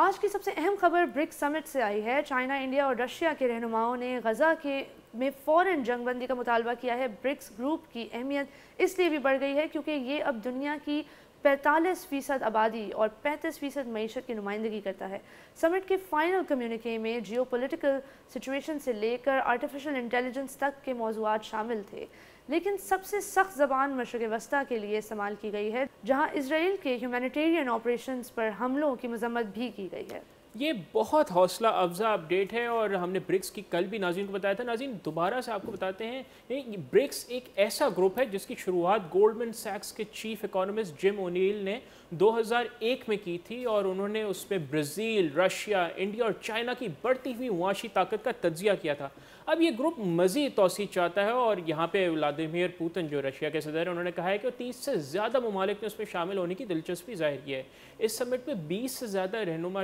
آج کی سب سے اہم خبر برکس سمٹ سے آئی ہے۔ چائنا، انڈیا اور رشیا کے رہنماؤں نے غزہ میں فوراً جنگ بندی کا مطالبہ کیا ہے۔ برکس گروپ کی اہمیت اس لیے بھی بڑھ گئی ہے کیونکہ یہ اب دنیا کی 45% آبادی اور 35% معیشت کی نمائندگی کرتا ہے۔ سمٹ کے فائنل کمیونیکے میں جیو پولیٹیکل سچویشن سے لے کر آرٹیفیشل انٹیلیجنس تک کے موضوعات شامل تھے، لیکن سب سے سخت زبان مشرق وسطیٰ کے لیے استعمال کی گئی ہے، جہاں اسرائیل کے ہیومینیٹیرین آپریشنز پر حملوں کی مذمت بھی کی گئی ہے۔ یہ بہت حوصلہ افزا اپڈیٹ ہے اور ہم نے برکس کی کل بھی ناظرین کو بتایا تھا۔ ناظرین دوبارہ سے آپ کو بتاتے ہیں، برکس ایک ایسا گروپ ہے جس کی شروعات گولڈمن سیکس کے چیف اکانومسٹ جم اونیل نے 2001 میں کی تھی، اور انہوں نے اس میں برازیل، رشیا، انڈیا اور چائنا کی بڑھتی ہوئی معاشی طاقت کا تجزیہ کیا تھا۔ اب یہ گروپ مزید توسیع چاہتا ہے، اور یہاں پہ ولادیمیر پوتن جو رشیا کے صدر ہیں، انہوں نے کہا ہے کہ 30 سے زیادہ ممالک نے اس میں شامل ہونے کی دلچسپی ظاہر کی ہے۔ اس سمٹ میں 20 سے زیادہ رہنما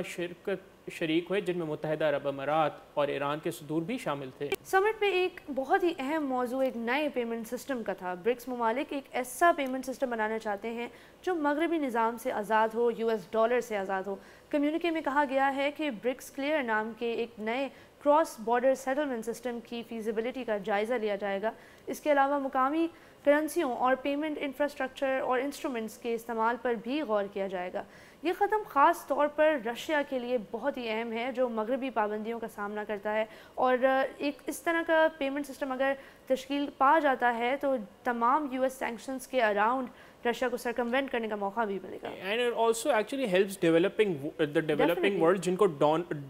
شریک ہوئے، جن میں متحدہ عرب امارات اور ایران کے صدور بھی شامل تھے۔ سمٹ میں ایک بہت ہی اہم موضوع ایک نئے پیمنٹ سسٹم کا تھا۔ برکس ممالک ایک ایسا پیمنٹ سسٹم بنانا چاہتے ہیں جو مغربی نظام سے آزاد ہو، US ڈالر سے آزاد ہو۔ کمیونیکے میں کہا گیا ہے کہ برکس کلیئر نام کے ایک نئے کراس بارڈر سیٹلمنٹ سسٹم کی فیزیبلٹی کا جائزہ لیا جائے گا۔ اس کے علاوہ مقامی کرنسیوں اور پیمنٹ انفراسٹرکچر اور انسٹرومنٹس کے استعمال پر بھی غور کیا جائے گا۔ یہ قدم خاص طور پر رشیا کے لیے بہت ہی اہم ہے، جو مغربی پابندیوں کا سامنا کرتا ہے، اور ایک اس طرح کا پیمنٹ سسٹم اگر تشکیل پا جاتا ہے تو تمام US سینکشنز کے اراؤنڈ رشیا کو سرکموینٹ کرنے کا موقع بھی ملے گا۔ And it also actually helps developing world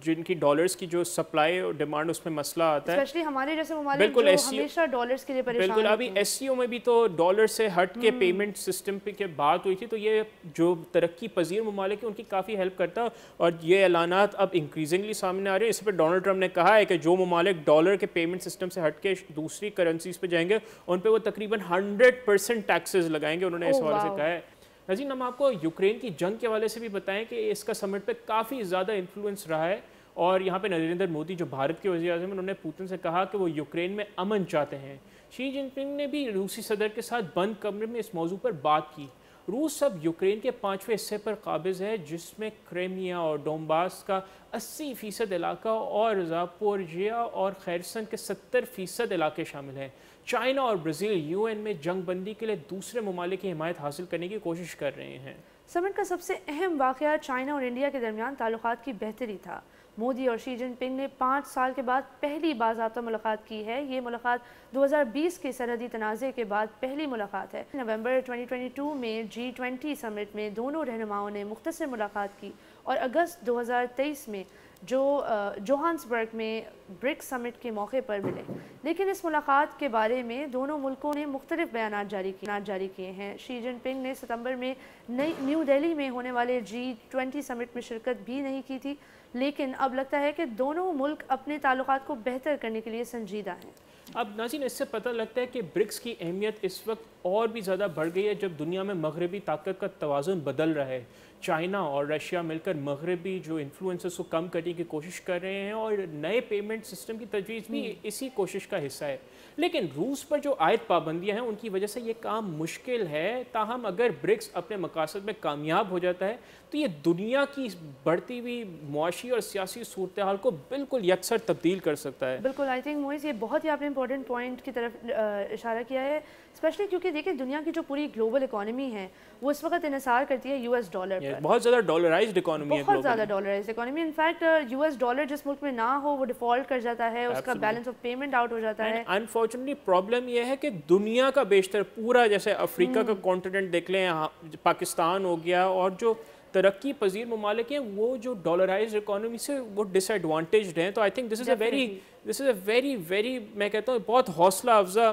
جن کی ڈالرز کی جو سپلائی اور ڈیمانڈ اس میں مسئلہ آتا ہے، اسپیشلی ہمارے جیسے ممالک جو ہمیشہ ڈالرز کے لیے پریشان ہیں۔ بالکل، ابھی SCO میں بھی تو ڈالر سے ہٹ کے پیمنٹ سسٹم پہ بات ہوئی تھی، تو یہ جو ترقی پذیر ممالک ہیں ان کی کافی ہیلپ کرتا ہے، اور یہ اعلانات اب انکریزنگلی سامنے آ رہے ہیں۔ اس پہ ڈونلڈ ٹرمپ نے کہا ہے کہ جو ممالک ڈالر کے پیمنٹ سسٹم سے ہٹ کے دوسری کرنسیز پہ جائیں گے ان پہ وہ تقریباً 100% ٹیکسز لگائیں گے، انہوں نے اس حوالے سے کہا ہے۔ ناظرین، ہم آپ کو یوکرین کی جنگ کے حوالے سے بھی بتائیں کہ اس کا سمٹ پہ کافی زیادہ انفلوئنس رہا ہے، اور یہاں پہ نریندر مودی جو بھارت کے وزیر اعظم، انہوں نے پوتن سے کہا کہ وہ یوکرین میں امن چاہتے ہیں۔ شی جن پنگ نے بھی روسی صدر کے ساتھ بند کمرے میں اس موضوع پر بات کی۔ روس اب یوکرین کے 5ویں حصے پر قابض ہے، جس میں کریمیا اور ڈونباس کا 80% علاقہ اور زاپورژیا اور خیرسن کے 70% علاقے شامل ہیں۔ چائنا اور برازیل UN میں جنگ بندی کے لیے دوسرے ممالک کی حمایت حاصل کرنے کی کوشش کر رہے ہیں۔ سمٹ کا سب سے اہم واقعہ چائنا اور انڈیا کے درمیان تعلقات کی بہتری تھا۔ مودی اور شی جن پنگ نے 5 سال کے بعد پہلی باضابطہ ملاقات کی ہے۔ یہ ملاقات 2020 کے سرحدی تنازع کے بعد پہلی ملاقات ہے۔ نومبر 2022 میں G20 سمٹ میں دونوں رہنماؤں نے مختصر ملاقات کی، اور اگست 2023 میں جوہانسبرگ میں برکس سمٹ کے موقع پر ملے، لیکن اس ملاقات کے بارے میں دونوں ملکوں نے مختلف بیانات جاری کیے ہیں۔ شی جن پنگ نے ستمبر میں نیو دہلی میں ہونے والے G20 سمٹ میں شرکت بھی نہیں کی تھی، لیکن اب لگتا ہے کہ دونوں ملک اپنے تعلقات کو بہتر کرنے کے لیے سنجیدہ ہیں۔ اب ناظرین، اس سے پتہ لگتا ہے کہ برکس کی اہمیت اس وقت اور بھی زیادہ بڑھ گئی ہے جب دنیا میں مغربی طاقت کا توازن بدل رہا ہے۔ چائنا اور رشیا مل کر مغربی جو انفلوئنسز کو کم کرنے کی کوشش کر رہے ہیں، اور نئے پیمنٹ سسٹم کی تجویز بھی اسی کوشش کا حصہ ہے۔ لیکن روس پر جو عائد پابندیاں ہیں ان کی وجہ سے یہ کام مشکل ہے۔ تاہم اگر برکس اپنے مقاصد میں کامیاب ہو جاتا ہے تو یہ دنیا کی بڑھتی ہوئی معاشی اور سیاسی صورتحال کو بالکل یکسر تبدیل کر سکتا ہے۔ بالکل، آئی تھنک موئز یہ بہت ہی آپ نے امپورٹنٹ پوائنٹ کی طرف اشارہ کیا ہے، اسپیشلی کیونکہ دیکھیں دنیا کی جو پوری گلوبل اکانومی ہے وہ اس وقت انحصار کرتی ہے US ڈالر پر۔ بہت زیادہ ڈالرائزڈ اکانومی ہے، بہت زیادہ dollarised economy. In fact US dollar جس ملک میں نہ ہو وہ ڈیفالٹ کر جاتا ہے، اس کا بیلنس آف پیمنٹ آؤٹ ہو جاتا ہے۔ انفارچونیٹلی پرابلم یہ ہے کہ دنیا کا بیشتر پورا، جیسے افریقہ کا کانٹیننٹ دیکھ لیں، پاکستان ہو گیا، اور جو ترقی پذیر ممالک ہیں وہ جو ڈالرائزڈ اکانومی سے وہ ڈس ایڈوانٹیجڈ ہیں۔ تو I think this is a very میں کہتا ہوں بہت حوصلہ افزا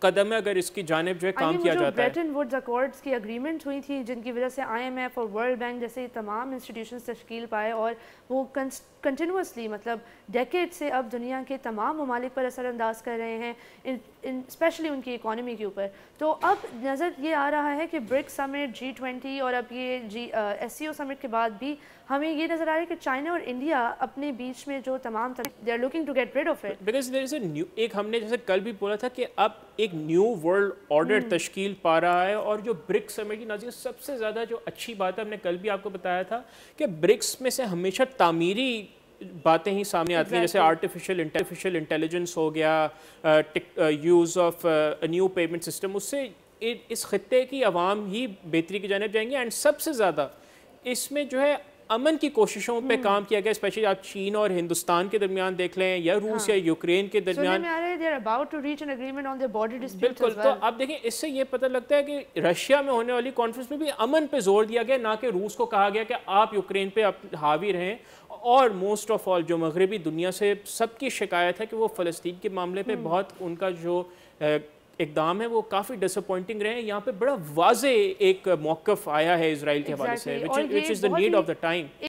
قدم ہے اگر اس کی جانب جو ہے کام کیا جاتا ہے۔ بریٹن ووڈز اکارڈز کی اگریمنٹ ہوئی تھی، جن کی وجہ سے IMF اور ورلڈ بینک جیسے تمام انسٹیٹیوشنز تشکیل پائے، اور وہ کنٹینیوسلی مطلب ڈیکیڈ سے اب دنیا کے تمام ممالک پر اثر انداز کر رہے ہیں، اسپیشلی ان کی اکانومی کے اوپر۔ تو اب نظر یہ آ رہا ہے کہ برکس سمٹ، G20 اور اب یہ SCO سمٹ کے بعد بھی ہمیں یہ نظر آ رہا ہے کہ چائنا اور انڈیا اپنے بیچ میں جو تمام they are looking to get rid of it. Because there is a new, ایک ہم نے جیسے کل بھی بولا تھا کہ اب ایک نیو ورلڈ آرڈر تشکیل پا رہا ہے، اور جو برکس سمٹ کی ناظرین سب سے زیادہ جو اچھی بات ہے، ہم نے کل بھی آپ کو بتایا تھا کہ برکس میں سے ہمیشہ تعمیری باتیں ہی سامنے آتی ہیں، جیسے آرٹیفیشل انٹیلیجنس ہو گیا، use of new payment system, اس سے اس خطے کی عوام ہی بہتری کی جانب جائیں گے. اینڈ سب سے زیادہ اس میں جو ہے امن کی کوششوں پہ کام کیا گیا، اسپیشلی آپ چین اور ہندوستان کے درمیان دیکھ لیں یا روس یا یوکرین کے درمیان. بالکل. تو آپ دیکھیں اس سے یہ پتہ لگتا ہے کہ رشیا میں ہونے والی کانفرنس میں بھی امن پہ زور دیا گیا، نہ کہ روس کو کہا گیا کہ آپ یوکرین پہ حاوی رہیں. اور موسٹ آف آل جو مغربی دنیا سے سب کی شکایت ہے کہ وہ فلسطین کے معاملے پہ بہت ان کا جو اقدام ہے وہ کافی ڈس اپوائنٹنگ رہے ہیں. یہاں پہ بڑا واضح ایک موقف آیا ہے اسرائیل کے حوالے سے which is the need of the time.